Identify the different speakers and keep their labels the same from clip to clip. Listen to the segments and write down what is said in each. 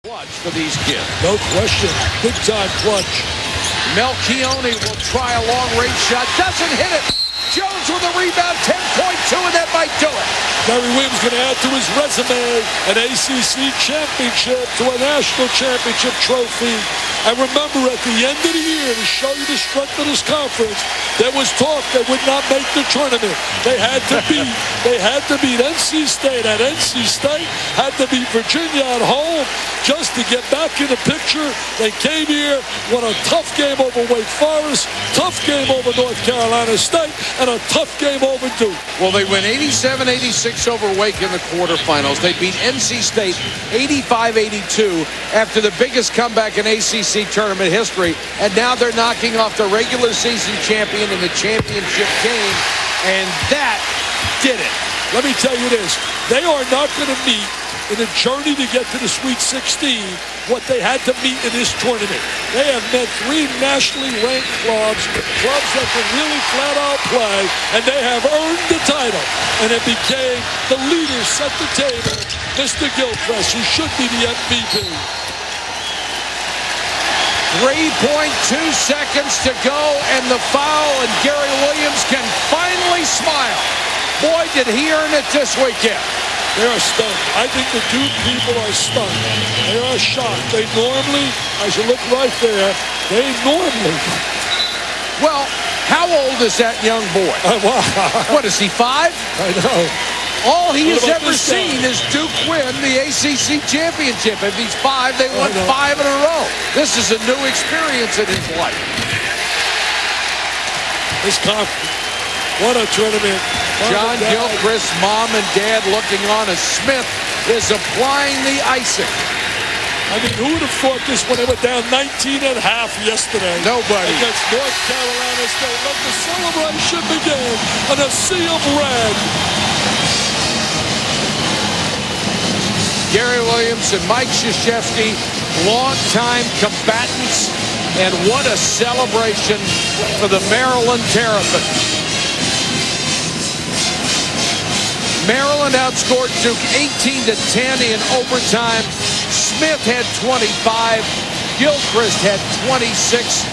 Speaker 1: Clutch for these kids.
Speaker 2: No question. Big time clutch.
Speaker 1: Melchione will try a long-range shot. Doesn't hit it. Jones with a rebound. 10.2, and that might do it.
Speaker 2: Gary Williams going to add to his resume an ACC championship to a national championship trophy. And remember, at the end of the year, to show you the strength of this conference, there was talk they would not make the tournament. They had to beat NC State at NC State, had to beat Virginia at home just to get back in the picture. They came here, won a tough game over Wake Forest, tough game over North Carolina State, and a tough game over Duke.
Speaker 1: Well, they win 87-86 over Wake in the quarterfinals. They beat NC State 85-82 after the biggest comeback in ACC tournament history, and now they're knocking off the regular season champion in the championship game, and that did it.
Speaker 2: Let me tell you this, they are not going to meet in a journey to get to the Sweet 16 what they had to meet in this tournament. They have met three nationally ranked clubs that can really flat out play, and they have earned the title. And it became the leader set the table, Mr. Gilchrist, who should be the MVP.
Speaker 1: 3.2 seconds to go, and the foul, and Gary Williams can finally smile. Boy, did he earn it this weekend.
Speaker 2: They are stunned. I think the Duke people are stunned. They are shocked. They normally, as you look right there,
Speaker 1: Well, how old is that young boy? What is he, 5?
Speaker 2: I know.
Speaker 1: All he has ever seen is Duke win the ACC championship. If he's 5, they won 5 in a row. This is a new experience in his life.
Speaker 2: This conference, what a tournament.
Speaker 1: John Gilchrist, mom and dad looking on as Smith is applying the icing.
Speaker 2: I mean, who would have thought this when they went down 19 and a half yesterday?
Speaker 1: Nobody.
Speaker 2: Against North Carolina State. Let the celebration begin on a sea of red.
Speaker 1: Gary Williams and Mike Krzyzewski, longtime combatants, and what a celebration for the Maryland Terrapins. Maryland outscored Duke 18-10 in overtime. Smith had 25. Gilchrist had 26.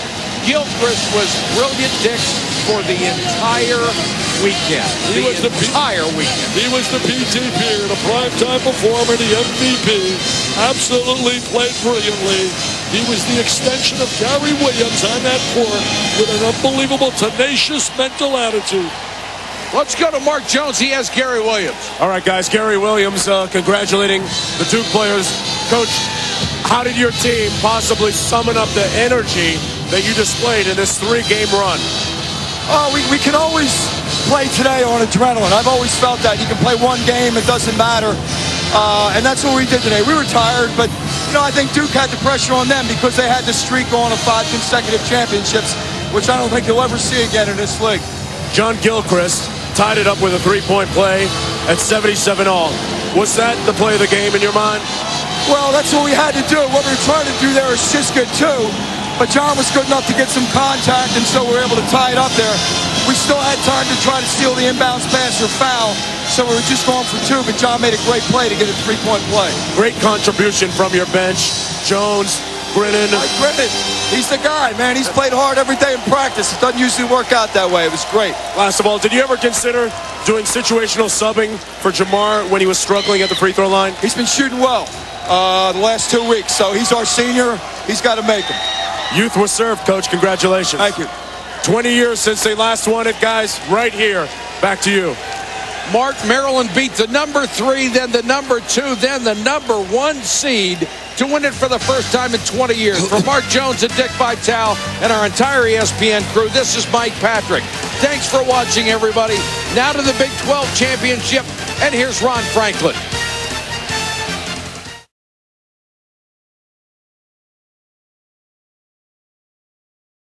Speaker 1: Gilchrist was brilliant, Dick, for the entire weekend. He was the PTP, a primetime performer, the MVP. Absolutely played brilliantly. He was the extension of Gary Williams on that court with an unbelievable, tenacious mental attitude. Let's go to Mark Jones. He has Gary Williams.
Speaker 3: All right, guys. Gary Williams congratulating the Duke players. Coach, how did your team possibly summon up the energy that you displayed in this 3-game run?
Speaker 4: Oh, we can always play today on adrenaline. I've always felt that. You can play one game, it doesn't matter. And that's what we did today. We were tired, but I think Duke had the pressure on them because they had the streak on of 5 consecutive championships, which I don't think you'll ever see again in this league.
Speaker 3: John Gilchrist tied it up with a 3-point play at 77 all. Was that the play of the game in your mind?
Speaker 4: Well, that's what we had to do. What we were trying to do there is just good too. But John was good enough to get some contact, and so we were able to tie it up there. We still had time to try to steal the inbounds pass or foul, so we were just going for 2, but John made a great play to get a 3-point play.
Speaker 3: Great contribution from your bench. Jones, Grinnan.
Speaker 4: Grinnan, he's the guy, man. He's played hard every day in practice. It doesn't usually work out that way. It was great.
Speaker 3: Last of all, did you ever consider doing situational subbing for Jamar when he was struggling at the free throw line?
Speaker 4: He's been shooting well the last 2 weeks, so he's our senior. He's got to make them.
Speaker 3: Youth was served, Coach. Congratulations.
Speaker 4: Thank you.
Speaker 3: 20 years since they last won it, guys. Right here. Back to you.
Speaker 1: Mark, Maryland beat the number 3, then the number 2, then the number 1 seed to win it for the first time in 20 years. For Mark Jones and Dick Vitale and our entire ESPN crew, this is Mike Patrick. Thanks for watching, everybody. Now to the Big 12 championship, and here's Ron Franklin.